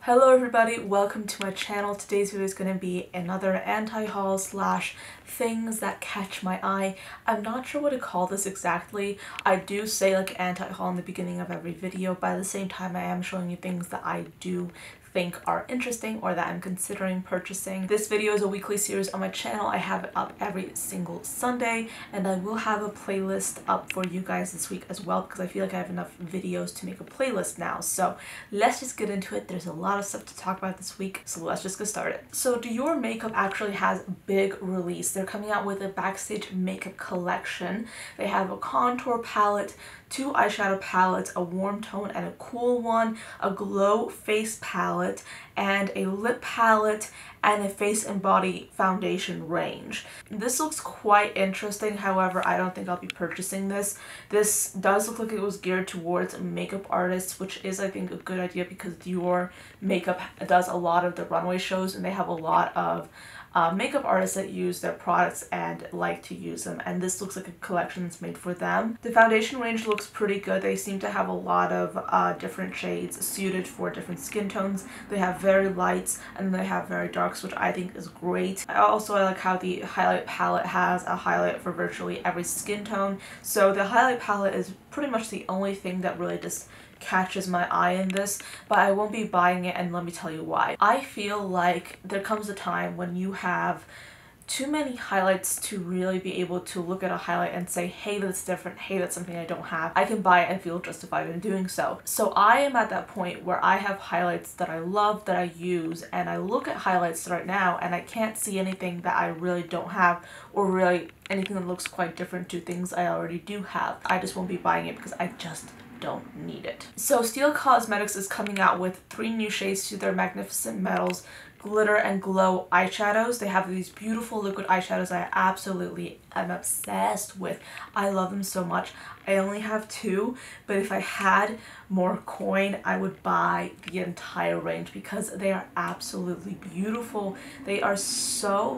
Hello everybody, welcome to my channel. Today's video is going to be another anti-haul slash things that catch my eye. I'm not sure what to call this exactly. I do say like anti-haul in the beginning of every video, but at the same time I am showing you things that I do think are interesting or that I'm considering purchasing. This video is a weekly series on my channel. I have it up every single Sunday and I will have a playlist up for you guys this week as well because I feel like I have enough videos to make a playlist now. So let's just get into it. There's a lot of stuff to talk about this week, so let's just get started. So Dior Makeup actually has a big release. They're coming out with a backstage makeup collection. They have a contour palette, 2 eyeshadow palettes, a warm tone and a cool one, a glow face palette, and a lip palette, and a face and body foundation range. This looks quite interesting, however, I don't think I'll be purchasing this. This does look like it was geared towards makeup artists, which is, I think, a good idea because Dior Makeup does a lot of the runway shows and they have a lot of makeup artists that use their products and like to use them, and this looks like a collection that's made for them. The foundation range looks pretty good. They seem to have a lot of different shades suited for different skin tones. They have very lights and they have very darks, which I think is great. I like how the highlight palette has a highlight for virtually every skin tone. So the highlight palette is pretty much the only thing that really just catches my eye in this, but I won't be buying it, and let me tell you why. I feel like there comes a time when you have too many highlights to really be able to look at a highlight and say, hey, that's different, hey, that's something I don't have. I can buy it and feel justified in doing so. So I am at that point where I have highlights that I love, that I use, and I look at highlights right now and I can't see anything that I really don't have, or really anything that looks quite different to things I already do have. I just won't be buying it because I just don't need it. So Steel Cosmetics is coming out with 3 new shades to their Magnificent Metals Glitter and Glow eyeshadows. They have these beautiful liquid eyeshadows I absolutely am obsessed with. I love them so much. I only have 2, but if I had more coin, I would buy the entire range because they are absolutely beautiful. They are so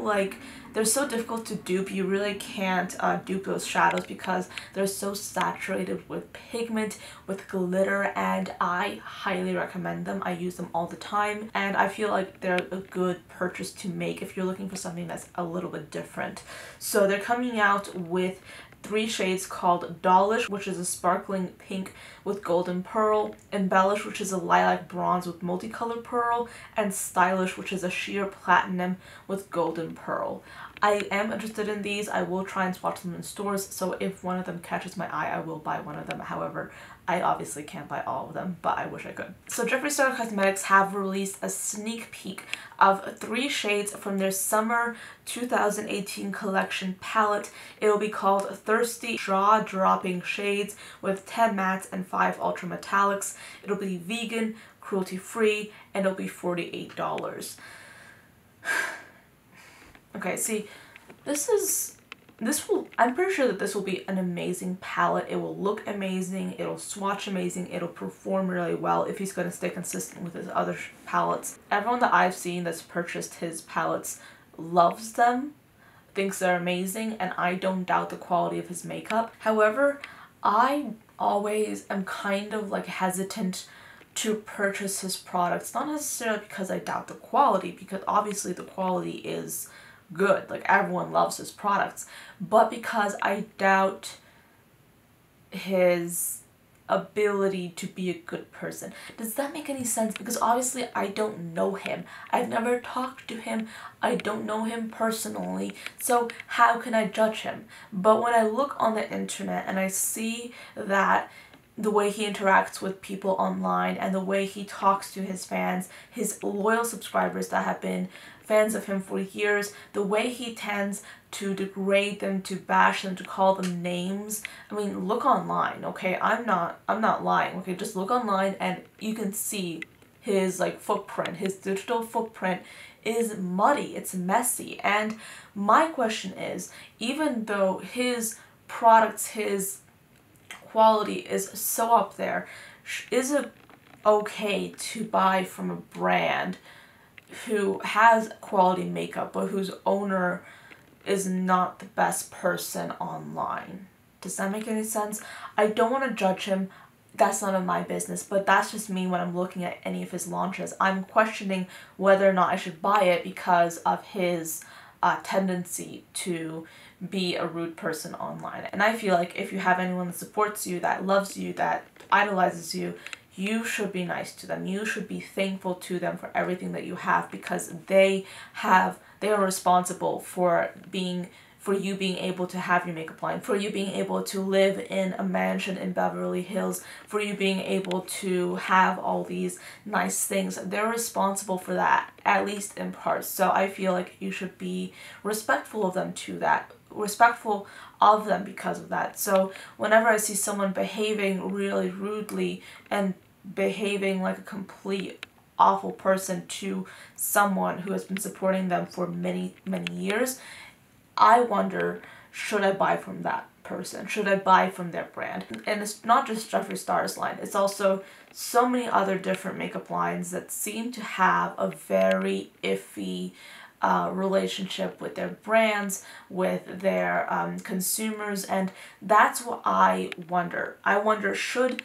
they're so difficult to dupe. You really can't dupe those shadows because they're so saturated with pigment, with glitter, and I highly recommend them. I use them all the time and I feel like they're a good purchase to make if you're looking for something that's a little bit different. So they're coming out with 3 shades called Dollish, which is a sparkling pink with golden pearl, Embellish, which is a lilac bronze with multicolored pearl, and Stylish, which is a sheer platinum with golden pearl. I am interested in these. I will try and swatch them in stores, so if one of them catches my eye, I will buy one of them. However, I obviously can't buy all of them, but I wish I could. So Jeffree Star Cosmetics have released a sneak peek of 3 shades from their Summer 2018 collection palette. It will be called Thirsty Jaw-Dropping Shades with 10 mattes and 5 ultra metallics. It'll be vegan, cruelty-free, and it'll be $48. Okay, see, I'm pretty sure that this will be an amazing palette. It will look amazing, it'll swatch amazing, it'll perform really well if he's going to stay consistent with his other palettes. Everyone that I've seen that's purchased his palettes loves them, thinks they're amazing, and I don't doubt the quality of his makeup. However, I always am kind of hesitant to purchase his products, not necessarily because I doubt the quality, because obviously the quality is good, like everyone loves his products, but because I doubt his ability to be a good person. Does that make any sense? Because obviously I don't know him. I've never talked to him. I don't know him personally, so how can I judge him? But when I look on the internet and I see that the way he interacts with people online and the way he talks to his fans, his loyal subscribers that have been fans of him for years, the way he tends to degrade them, to bash them, to call them names. I mean, look online, okay? I'm not lying, okay? Just look online and you can see his footprint. His digital footprint is muddy, it's messy. And my question is, even though his products, his quality is so up there, is it okay to buy from a brand who has quality makeup but whose owner is not the best person online? Does that make any sense? I don't want to judge him. that's none of my business, but that's just me when I'm looking at any of his launches. I'm questioning whether or not I should buy it because of his tendency to be a rude person online. And I feel like if you have anyone that supports you, that loves you, that idolizes you, you should be nice to them. You should be thankful to them for everything that you have, because they are responsible for you being able to have your makeup line, for you being able to live in a mansion in Beverly Hills, for you being able to have all these nice things. They're responsible for that, at least in part. So I feel like you should be respectful of them because of that. So whenever I see someone behaving really rudely and behaving like a complete awful person to someone who has been supporting them for many, many years, I wonder, should I buy from that person? Should I buy from their brand? And it's not just Jeffree Star's line, it's also so many other different makeup lines that seem to have a very iffy relationship with their brands, with their consumers, and that's what I wonder. I wonder, should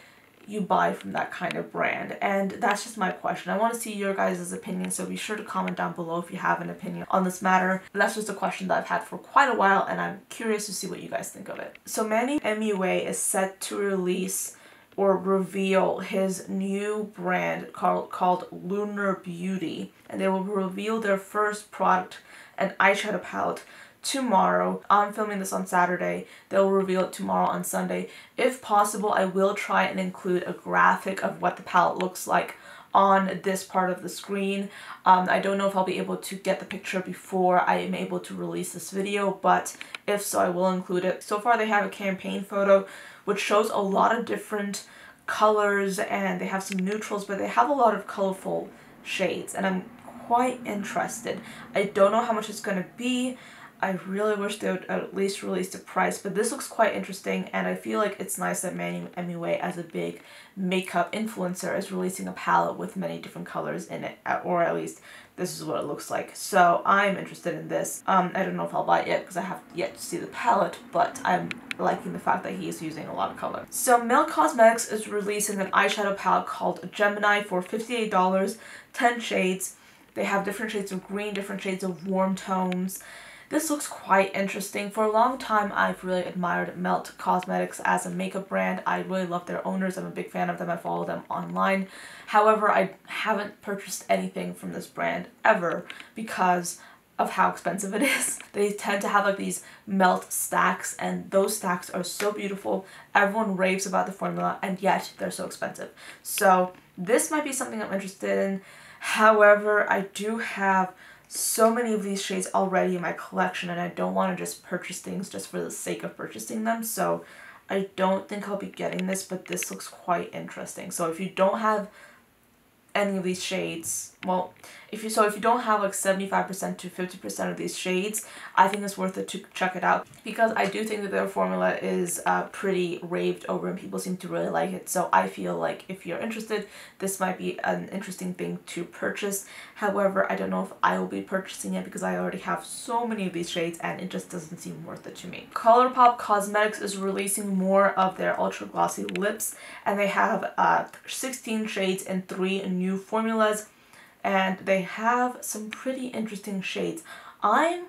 you buy from that kind of brand? And that's just my question. I want to see your guys' opinion, so be sure to comment down below if you have an opinion on this matter. That's just a question that I've had for quite a while, and I'm curious to see what you guys think of it. So Manny MUA is set to release or reveal his new brand called Lunar Beauty, and they will reveal their first product, an eyeshadow palette, tomorrow. I'm filming this on Saturday. They'll reveal it tomorrow on Sunday. If possible, I will try and include a graphic of what the palette looks like on this part of the screen. I don't know if I'll be able to get the picture before I am able to release this video, but if so, I will include it. So far, they have a campaign photo which shows a lot of different colors, and they have some neutrals, but they have a lot of colorful shades, and I'm quite interested. I don't know how much it's going to be. I really wish they would at least release the price, but this looks quite interesting, and I feel like it's nice that Manny MUA, as a big makeup influencer, is releasing a palette with many different colors in it, or at least this is what it looks like. So I'm interested in this. I don't know if I'll buy it yet because I have yet to see the palette, but I'm liking the fact that he is using a lot of color. So Milk Cosmetics is releasing an eyeshadow palette called Gemini for $58, 10 shades. They have different shades of green, different shades of warm tones. This looks quite interesting. For a long time, I've really admired Melt Cosmetics as a makeup brand. I really love their owners. I'm a big fan of them. I follow them online. However, I haven't purchased anything from this brand ever because of how expensive it is. They tend to have like these melt stacks, and those stacks are so beautiful. Everyone raves about the formula, and yet they're so expensive. So this might be something I'm interested in. However, I do have so many of these shades already in my collection, and I don't want to just purchase things just for the sake of purchasing them. So I don't think I'll be getting this, but this looks quite interesting. So if you don't have any of these shades, well, if you don't have like 75% to 50% of these shades, I think it's worth it to check it out, because I do think that their formula is pretty raved over and people seem to really like it. So I feel like if you're interested, this might be an interesting thing to purchase. However, I don't know if I will be purchasing it because I already have so many of these shades and it just doesn't seem worth it to me. ColourPop Cosmetics is releasing more of their ultra glossy lips, and they have 16 shades in 3 new formulas, and they have some pretty interesting shades. I'm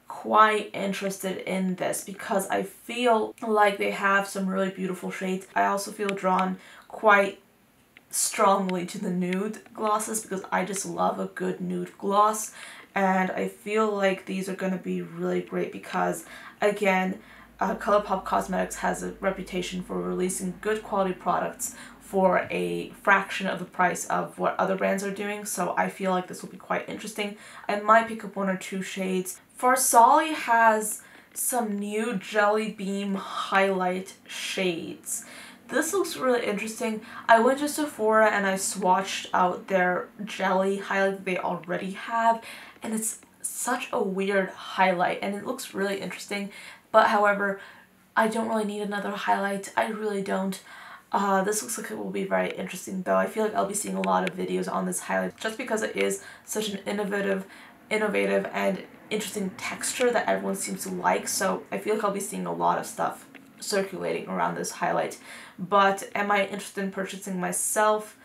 quite interested in this because I feel like they have some really beautiful shades. I also feel drawn quite strongly to the nude glosses because I just love a good nude gloss, and I feel like these are going to be really great because, again, ColourPop Cosmetics has a reputation for releasing good quality products for a fraction of the price of what other brands are doing, so I feel like this will be quite interesting. I might pick up 1 or 2 shades. Farsali has some new Jelly Beam highlight shades. This looks really interesting. I went to Sephora and I swatched out their jelly highlight that they already have, and it's such a weird highlight and it looks really interesting, but however, I don't really need another highlight. I really don't. This looks like it will be very interesting though. I feel like I'll be seeing a lot of videos on this highlight just because it is such an innovative and interesting texture that everyone seems to like, so I feel like I'll be seeing a lot of stuff circulating around this highlight. But am I interested in purchasing myself?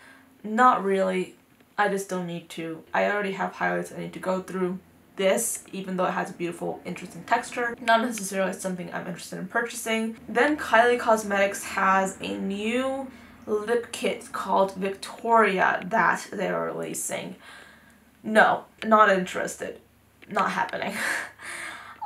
Not really. I just don't need to. I already have highlights I need to go through. This, even though it has a beautiful, interesting texture, not necessarily something I'm interested in purchasing. Then Kylie Cosmetics has a new lip kit called Victoria that they're releasing. No, not interested. Not happening.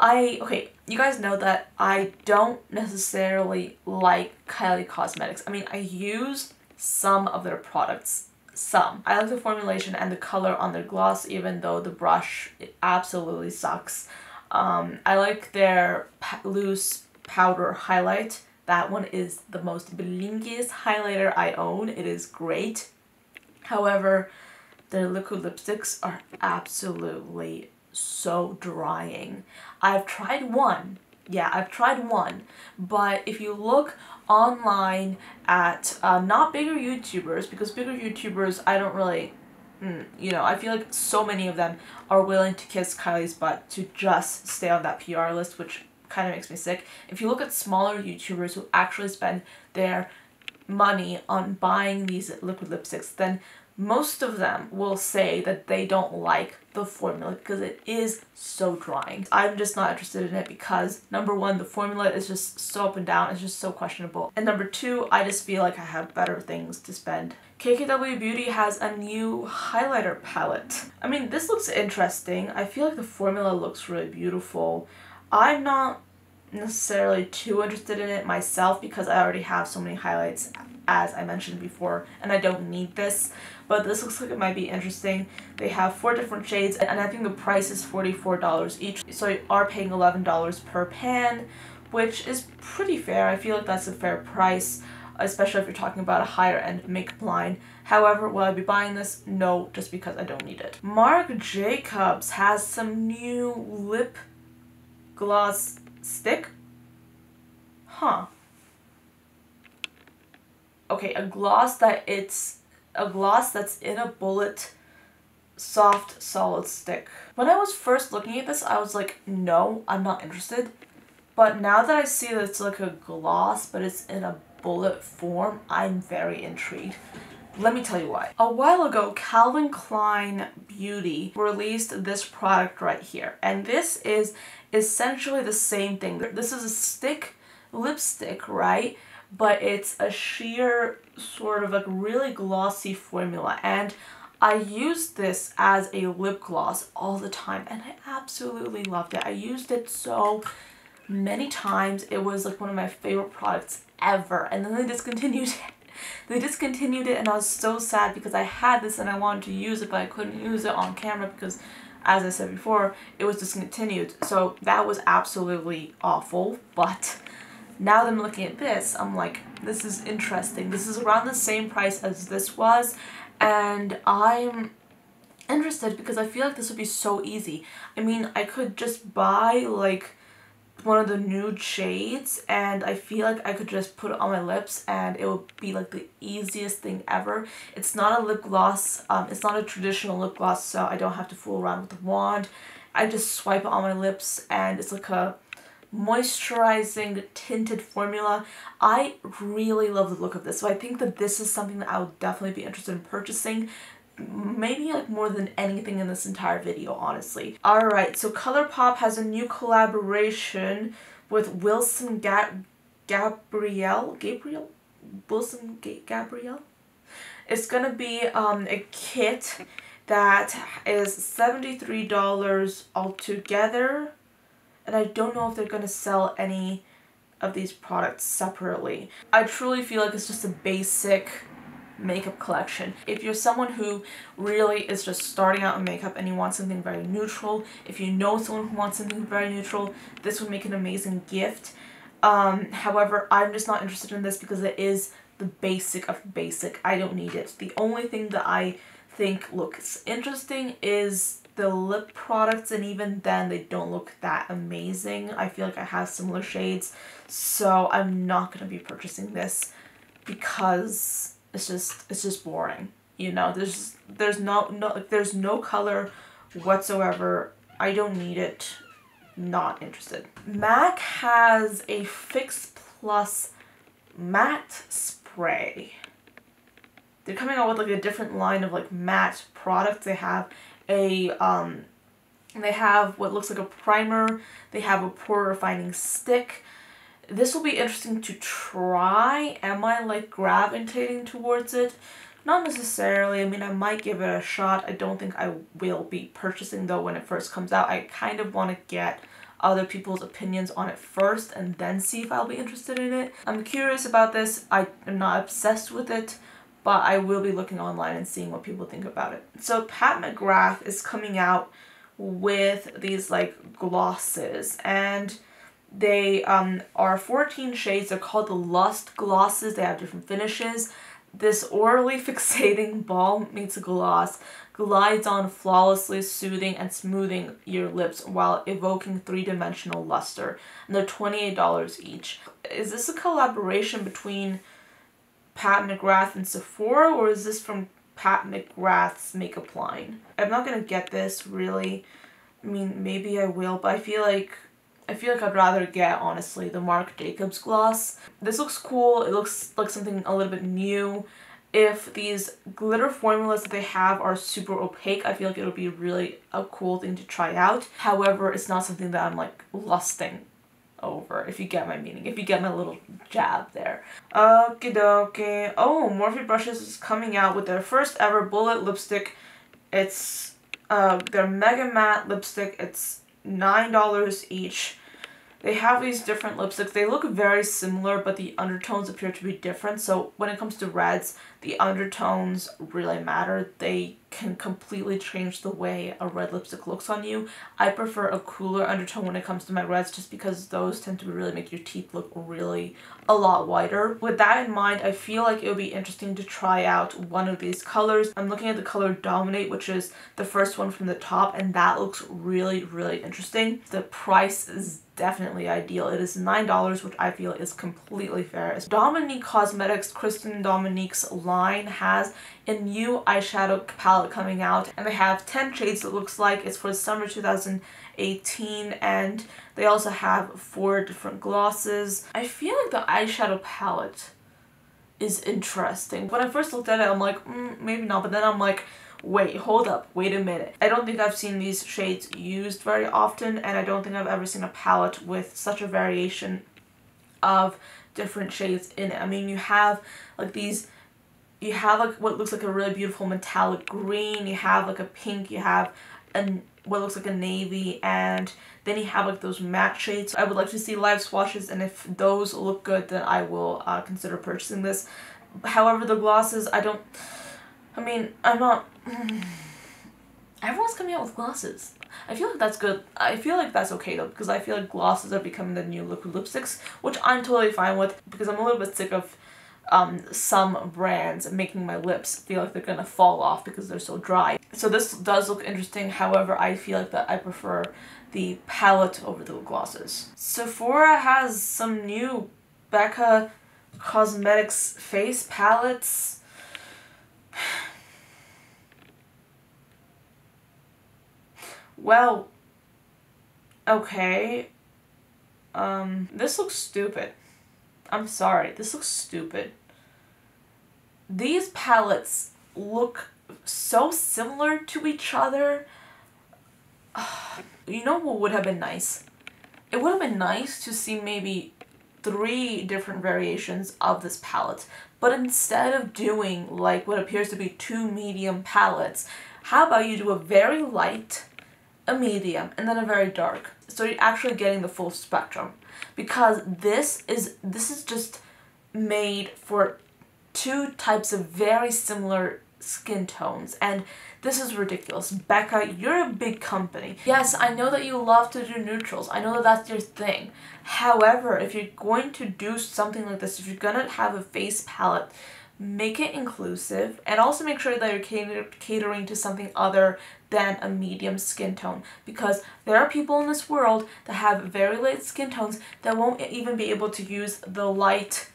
Okay, you guys know that I don't necessarily like Kylie Cosmetics. I mean, I used some of their products. Some. I like the formulation and the color on their gloss, even though the brush, it absolutely sucks. I like their loose powder highlight. That one is the most blinkiest highlighter I own. It is great. However, their liquid lipsticks are absolutely so drying. I've tried one. Yeah, I've tried one. But if you look online at not bigger YouTubers, because bigger YouTubers, I don't really, you know, I feel like so many of them are willing to kiss Kylie's butt to just stay on that PR list, which kind of makes me sick. If you look at smaller YouTubers who actually spend their money on buying these liquid lipsticks, then most of them will say that they don't like the formula because it is so drying. I'm just not interested in it because number one, the formula is just so up and down, it's just so questionable. And number two, I just feel like I have better things to spend. KKW Beauty has a new highlighter palette. I mean, this looks interesting. I feel like the formula looks really beautiful. I'm not necessarily too interested in it myself because I already have so many highlights, as I mentioned before, and I don't need this. But this looks like it might be interesting. They have 4 different shades, and I think the price is $44 each. So you are paying $11 per pan, which is pretty fair. I feel like that's a fair price, especially if you're talking about a higher end makeup line. However, will I be buying this? No, just because I don't need it. Marc Jacobs has some new lip gloss stick. Huh. Okay, a gloss that's in a bullet soft solid stick. When I was first looking at this, I was like, no, I'm not interested. But now that I see that it's like a gloss but it's in a bullet form, I'm very intrigued. Let me tell you why. A while ago, Calvin Klein Beauty released this product right here, and this is essentially the same thing. This is a stick lipstick, right? But it's a sheer sort of like really glossy formula, and I used this as a lip gloss all the time and I absolutely loved it. I used it so many times. It was like one of my favorite products ever, and then they discontinued it. They discontinued it and I was so sad because I had this and I wanted to use it, but I couldn't use it on camera because, as I said before, it was discontinued. So that was absolutely awful. But now that I'm looking at this, I'm like, this is interesting. This is around the same price as this was, and I'm interested because I feel like this would be so easy. I mean, I could just buy like one of the nude shades and I feel like I could just put it on my lips and it would be like the easiest thing ever. It's not a lip gloss, it's not a traditional lip gloss, so I don't have to fool around with the wand. I just swipe it on my lips and it's like a moisturizing tinted formula. I really love the look of this, so I think that this is something that I would definitely be interested in purchasing, maybe like more than anything in this entire video, honestly. Alright, so ColourPop has a new collaboration with Wilson Gabrielle. It's gonna be a kit that is $73 altogether. And I don't know if they're going to sell any of these products separately. I truly feel like it's just a basic makeup collection. If you're someone who really is just starting out in makeup and you want something very neutral, if you know someone who wants something very neutral, this would make an amazing gift. However, I'm just not interested in this because it is the basic of basic. I don't need it. The only thing that I think looks interesting is the lip products, and even then they don't look that amazing. I feel like I have similar shades, so I'm not going to be purchasing this because it's just boring. You know, there's no color whatsoever. I don't need it. Not interested. MAC has a Fix Plus Matte Spray. They're coming out with like a different line of like matte products. They have they have what looks like a primer. They have a pore refining stick. This will be interesting to try. Am I like gravitating towards it? Not necessarily. I mean, I might give it a shot. I don't think I will be purchasing though when it first comes out. I kind of want to get other people's opinions on it first and then see if I'll be interested in it. I'm curious about this. I am not obsessed with it, but I will be looking online and seeing what people think about it. So Pat McGrath is coming out with these like glosses, and they are 14 shades. They're called the Lust glosses. They have different finishes. This orally fixating balm meets gloss glides on flawlessly, soothing and smoothing your lips while evoking three-dimensional luster. And they're $28 each. Is this a collaboration between Pat McGrath and Sephora, or is this from Pat McGrath's makeup line? I'm not gonna get this really. I mean, maybe I will, but I feel like I'd rather get, honestly, the Marc Jacobs gloss. This looks cool. It looks like something a little bit new. If these glitter formulas that they have are super opaque, I feel like it'll be really a cool thing to try out. However, it's not something that I'm like lusting over, if you get my meaning, if you get my little jab there. Okie dokie. Oh, Morphe Brushes is coming out with their first ever bullet lipstick. It's their Mega Matte lipstick. It's $9 each. They have these different lipsticks. They look very similar, but the undertones appear to be different. So when it comes to reds, the undertones really matter. They can completely change the way a red lipstick looks on you. I prefer a cooler undertone when it comes to my reds, just because those tend to really make your teeth look really a lot whiter. With that in mind, I feel like it would be interesting to try out one of these colors. I'm looking at the color Dominate, which is the first one from the top, and that looks really, really interesting. The price is definitely ideal. It is $9, which I feel is completely fair. Dominique Cosmetics, Kristen Dominique's line, has a new eyeshadow palette coming out, and they have 10 shades. It looks like it's for summer 2018, and they also have 4 different glosses. I feel like the eyeshadow palette is interesting. When I first looked at it, I'm like, maybe not, but then I'm like, wait, hold up, wait a minute. I don't think I've seen these shades used very often, and I don't think I've ever seen a palette with such a variation of different shades in it. I mean, you have like these, you have like what looks like a really beautiful metallic green, you have like a pink, you have what looks like a navy, and then you have like those matte shades. I would like to see live swatches, and if those look good, then I will consider purchasing this. However, the glosses, I'm not... Everyone's coming out with glosses. I feel like that's good. I feel like that's okay though, because I feel like glosses are becoming the new liquid lipsticks, which I'm totally fine with, because I'm a little bit sick of some brands making my lips feel like they're gonna fall off because they're so dry. So this does look interesting. However, I feel like that I prefer the palette over the glosses. Sephora has some new Becca Cosmetics face palettes. Well, okay. This looks stupid. I'm sorry, this looks stupid. These palettes look so similar to each other. You know what would have been nice? It would have been nice to see maybe 3 different variations of this palette, but instead of doing like what appears to be 2 medium palettes, how about you do a very light, a medium, and then a very dark, so you're actually getting the full spectrum. Because this is just made for 2 types of very similar skin tones, and this is ridiculous. Becca, you're a big company. Yes, I know that you love to do neutrals. I know that that's your thing. However, if you're going to do something like this, if you're gonna have a face palette, make it inclusive, and also make sure that you're catering to something other than a medium skin tone, because there are people in this world that have very light skin tones that won't even be able to use the light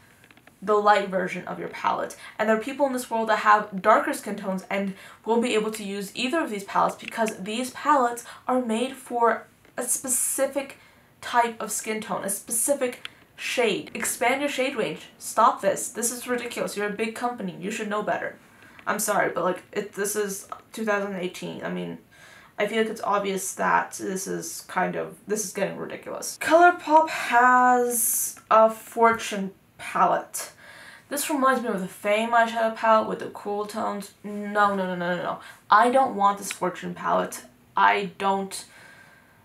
version of your palette, and there are people in this world that have darker skin tones and won't be able to use either of these palettes, because these palettes are made for a specific type of skin tone, a specific shade. Expand your shade range. Stop this. This is ridiculous. You're a big company. You should know better. I'm sorry, but like, this is 2018. I mean, I feel like it's obvious that this is getting ridiculous. ColourPop has a Fortune palette. This reminds me of the Fame eyeshadow palette with the cool tones. No. I don't want this Fortune palette. I don't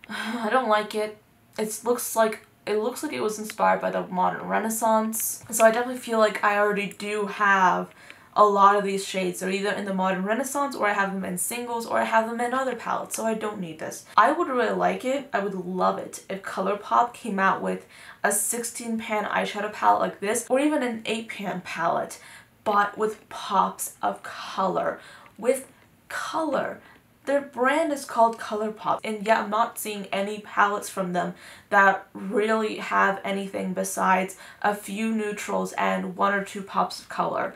like it. It looks like it was inspired by the modern Renaissance. So I definitely feel like I already do have a lot of these shades. They're either in the modern Renaissance, or I have them in singles, or I have them in other palettes, so I don't need this. I would really like it, I would love it, if ColourPop came out with a 16-pan eyeshadow palette like this, or even an 8-pan palette, but with pops of color. With color. Their brand is called ColourPop, and yeah, I'm not seeing any palettes from them that really have anything besides a few neutrals and 1 or 2 pops of color.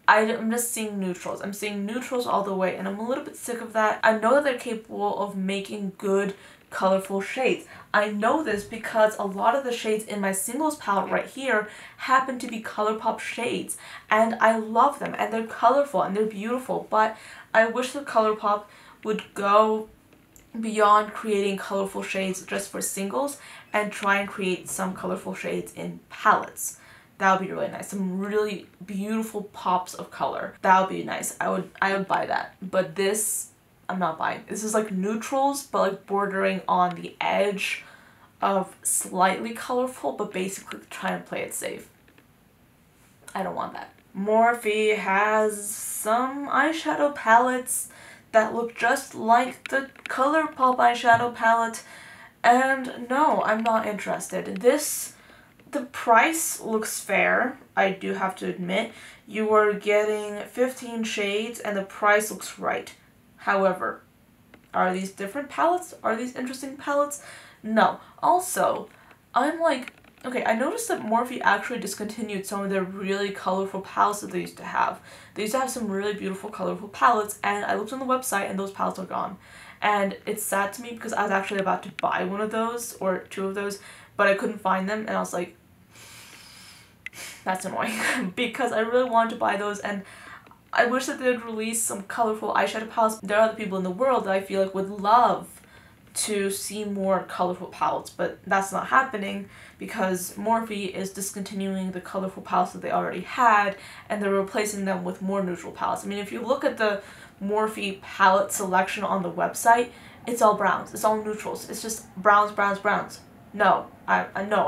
I'm just seeing neutrals. I'm seeing neutrals all the way, and I'm a little bit sick of that. I know that they're capable of making good, colorful shades. I know this because a lot of the shades in my singles palette right here happen to be ColourPop shades, and I love them, and they're colorful, and they're beautiful, but I wish that ColourPop would go beyond creating colorful shades just for singles and try and create some colorful shades in palettes. That would be really nice. Some really beautiful pops of color. That would be nice. I would buy that. But this, I'm not buying. This is like neutrals, but like bordering on the edge of slightly colorful, but basically trying to play it safe. I don't want that. Morphe has some eyeshadow palettes that look just like the ColourPop eyeshadow palette, and no, I'm not interested. The price looks fair, I do have to admit. You are getting 15 shades and the price looks right. However, are these different palettes? Are these interesting palettes? No. Also, I'm like, okay, I noticed that Morphe actually discontinued some of their really colorful palettes that they used to have. They used to have some really beautiful colorful palettes, and I looked on the website and those palettes are gone. And it's sad to me because I was actually about to buy one of those, or 2 of those, but I couldn't find them, and I was like, that's annoying, because I really wanted to buy those, and I wish that they'd release some colorful eyeshadow palettes. There are other people in the world that I feel like would love to see more colorful palettes, but that's not happening because Morphe is discontinuing the colorful palettes that they already had, and they're replacing them with more neutral palettes. I mean, if you look at the Morphe palette selection on the website, it's all browns, it's all neutrals, it's just browns. No, I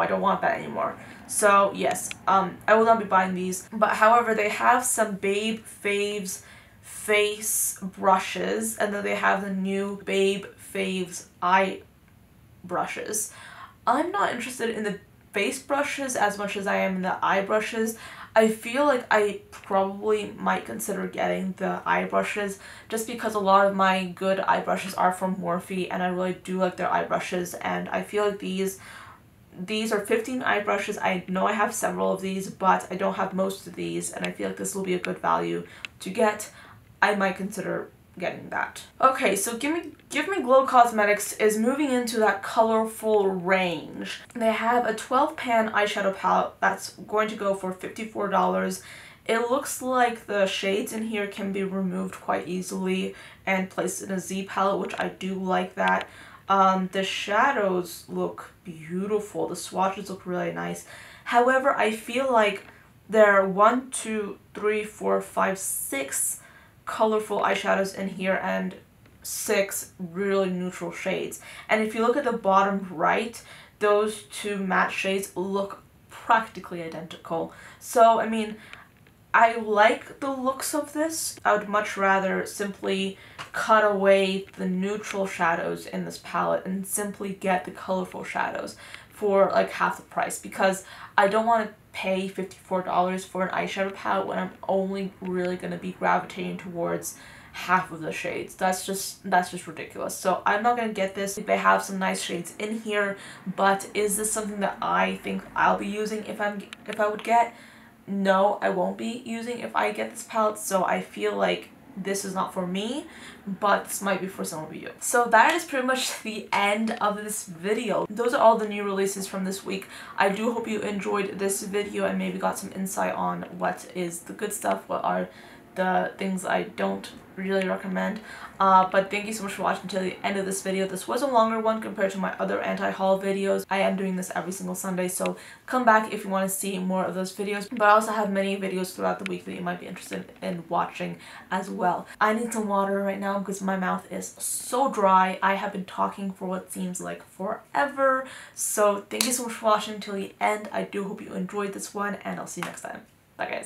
don't want that anymore. So yes, I will not be buying these. But however, they have some Babe Faves face brushes, and then they have the new Babe Faves eye brushes. I'm not interested in the face brushes as much as I am in the eye brushes. I feel like I probably might consider getting the eye brushes just because a lot of my good eye brushes are from Morphe, and I really do like their eye brushes, and I feel like these are 15 eye brushes. I know I have several of these, but I don't have most of these, and I feel like this will be a good value to get. I might consider getting that. Okay, so Give Me Glow Cosmetics is moving into that colorful range. They have a 12-pan eyeshadow palette that's going to go for $54. It looks like the shades in here can be removed quite easily and placed in a Z palette, which I do like that. The shadows look beautiful. The swatches look really nice. However, I feel like there are 1, 2, 3, 4, 5, 6 colorful eyeshadows in here and 6 really neutral shades. And if you look at the bottom right, those 2 matte shades look practically identical. So, I mean, I like the looks of this. I would much rather simply cut away the neutral shadows in this palette and simply get the colorful shadows for like half the price, because I don't want to pay $54 for an eyeshadow palette when I'm only really going to be gravitating towards half of the shades. That's just ridiculous. So I'm not going to get this. They have some nice shades in here, but is this something that I think I'll be using if I would get? No, I won't be using if I get this palette, so I feel like this is not for me, but this might be for some of you. So that is pretty much the end of this video. Those are all the new releases from this week. I do hope you enjoyed this video and maybe got some insight on what is the good stuff, what are the things I don't really recommend. But thank you so much for watching until the end of this video. This was a longer one compared to my other anti-haul videos. I am doing this every single Sunday, so come back if you want to see more of those videos. But I also have many videos throughout the week that you might be interested in watching as well. I need some water right now because my mouth is so dry. I have been talking for what seems like forever. So thank you so much for watching until the end. I do hope you enjoyed this one, and I'll see you next time. Bye guys.